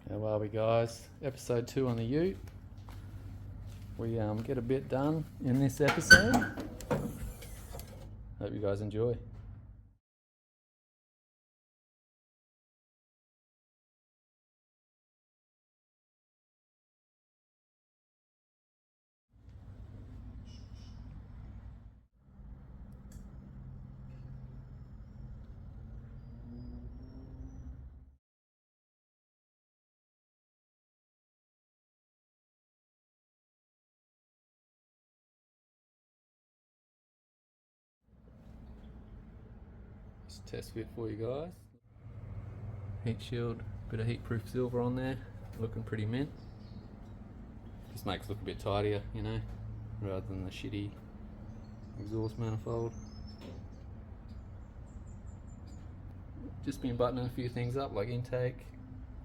How are we, guys? Episode 2 on the Ute. We get a bit done in this episode. Hope you guys enjoy. Just test fit for you guys. Heat shield, bit of heat-proof silver on there, looking pretty mint. Just makes it look a bit tidier, you know, rather than the shitty exhaust manifold. Just been buttoning a few things up, like intake,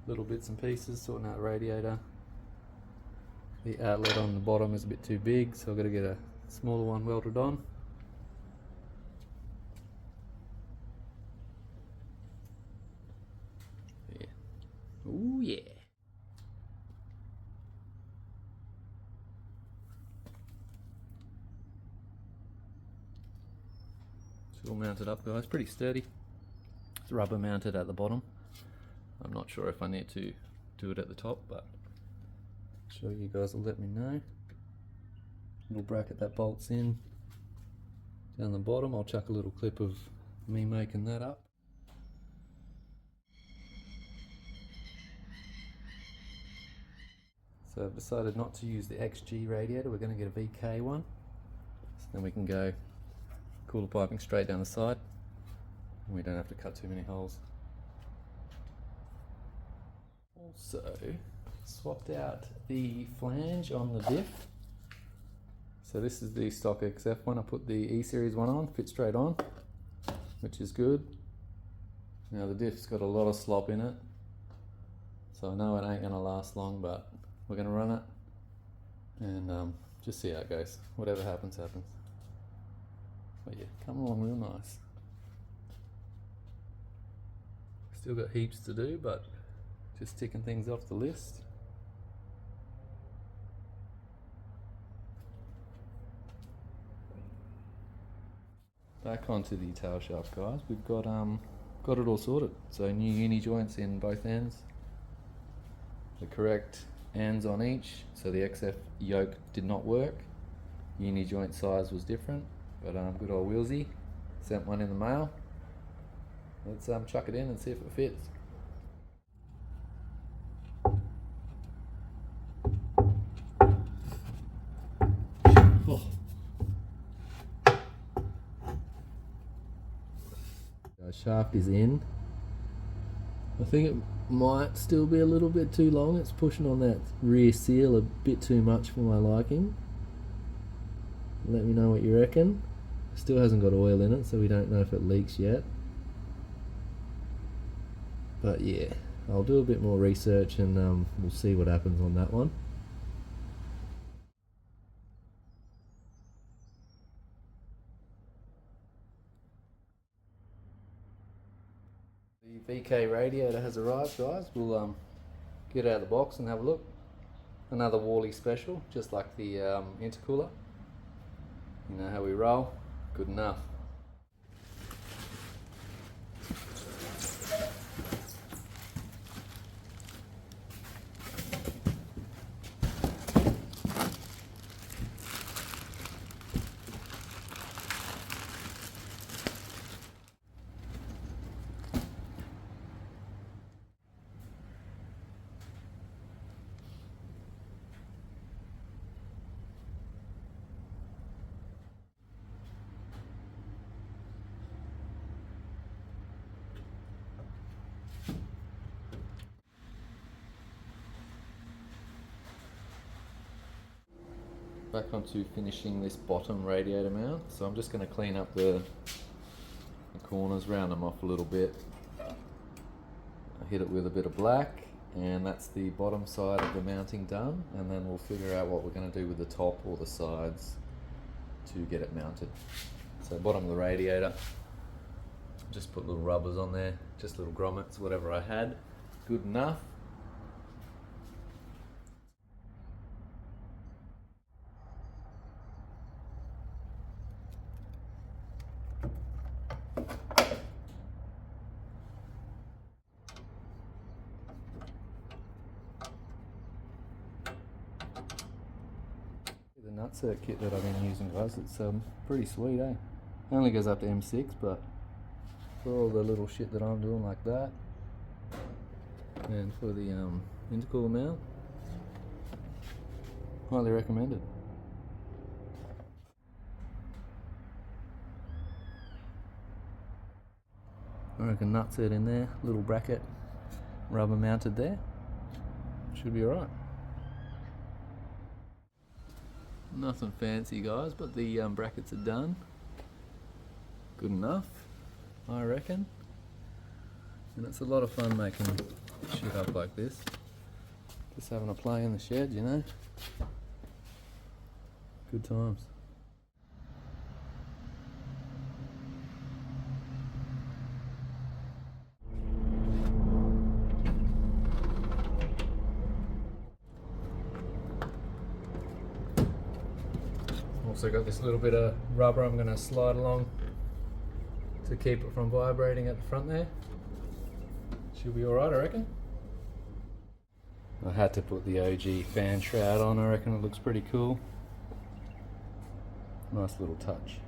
little bits and pieces, sorting out the radiator. The outlet on the bottom is a bit too big, so I've got to get a smaller one welded on. Yeah. Ooh yeah. It's all mounted up, guys, pretty sturdy. It's rubber mounted at the bottom. I'm not sure if I need to do it at the top, but I'm sure you guys will let me know. Little bracket that bolts in. Down the bottom, I'll chuck a little clip of me making that up. So I've decided not to use the XG radiator, we're going to get a VK one. So then we can go cooler piping straight down the side, and we don't have to cut too many holes. Also, swapped out the flange on the diff. So this is the stock XF one. I put the E-series one on, fits straight on, which is good. Now the diff's got a lot of slop in it, so I know it ain't gonna last long, but we're gonna run it and just see how it goes. Whatever happens, happens. But yeah, come along real nice. Still got heaps to do, but just ticking things off the list. Back onto the tail shaft, guys. We've got it all sorted. So new uni joints in both ends. The correct ends on each. So the Xf yoke did not work. Uni joint size was different, but good old Willsy sent one in the mail. Let's chuck it in and see if it fits. Oh. Shaft is in. I think it might still be a little bit too long. It's pushing on that rear seal a bit too much for my liking. Let me know what you reckon. Still hasn't got oil in it, so we don't know if it leaks yet. But yeah, I'll do a bit more research and we'll see what happens on that one. The VK radiator has arrived, guys. We'll get it out of the box and have a look. Another Worley special, just like the intercooler. You know how we roll. Good enough. Back onto finishing this bottom radiator mount. So I'm just going to clean up the corners, round them off a little bit. I hit it with a bit of black, and that's the bottom side of the mounting done, and then we'll figure out what we're going to do with the top or the sides to get it mounted. So bottom of the radiator, just put little rubbers on there, just little grommets, whatever I had, good enough. nutsert kit that I've been using, guys. It's pretty sweet, eh? Only goes up to M6, but for all the little shit that I'm doing like that, and for the intercooler mount, highly recommended. I reckon nutsert in there, little bracket, rubber mounted there. Should be alright. Nothing fancy, guys, but the brackets are done. Good enough, I reckon. And it's a lot of fun making shit up like this. Just having a play in the shed, you know. Good times. Also got this little bit of rubber I'm going to slide along to keep it from vibrating at the front there. Should be alright, I reckon. I had to put the OG fan shroud on, I reckon it looks pretty cool. Nice little touch.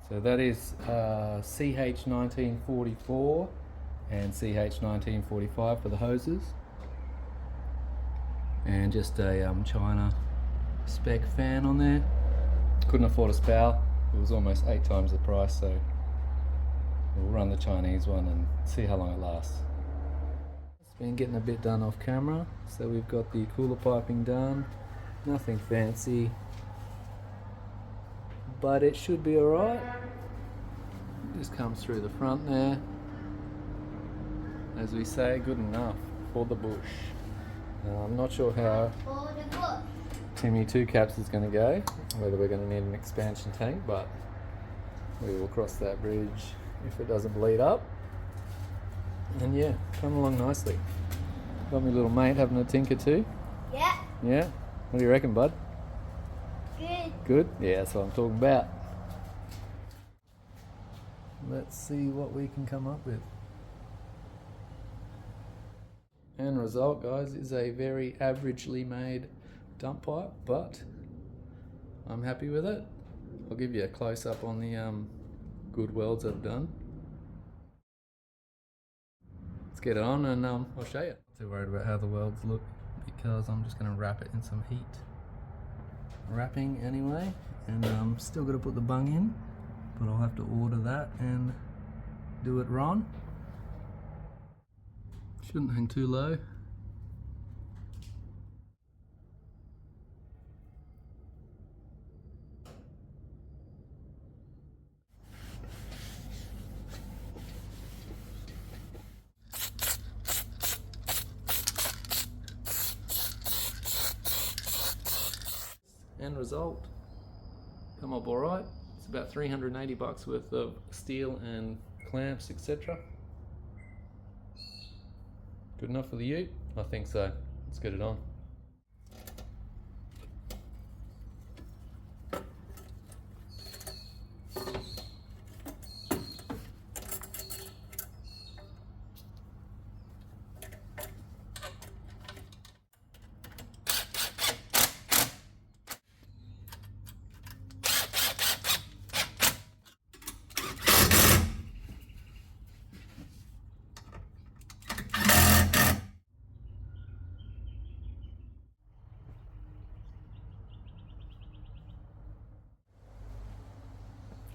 So that is CH1944 and CH1945 for the hoses, and just a China spec fan on there. Couldn't afford a spout, it was almost 8 times the price, so we'll run the Chinese one and see how long it lasts. It's been getting a bit done off camera, so we've got the cooler piping done, nothing fancy, but it should be alright. Just comes through the front there. As we say, good enough for the bush. Now, I'm not sure how Timmy 2 caps is going to go, whether we're going to need an expansion tank, but we will cross that bridge if it doesn't bleed up. And yeah, come along nicely. Got my little mate having a tinker too. Yeah. Yeah? What do you reckon, bud? Good. Good? Yeah, that's what I'm talking about. Let's see what we can come up with. End result, guys, is a very averagely made dump pipe, but I'm happy with it. I'll give you a close-up on the good welds I've done. Let's get it on and I'll show you. Not too worried about how the welds look because I'm just going to wrap it in some heat wrapping anyway, and still got to put the bung in, but I'll have to order that and do it wrong. Shouldn't hang too low. End result, come up alright. It's about 380 bucks worth of steel and clamps, etc. Good enough for the ute? I think so. Let's get it on.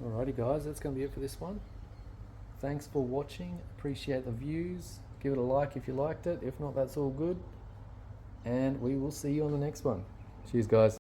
Alrighty guys, that's going to be it for this one. Thanks for watching, appreciate the views, give it a like if you liked it, if not that's all good, and we will see you on the next one. Cheers guys.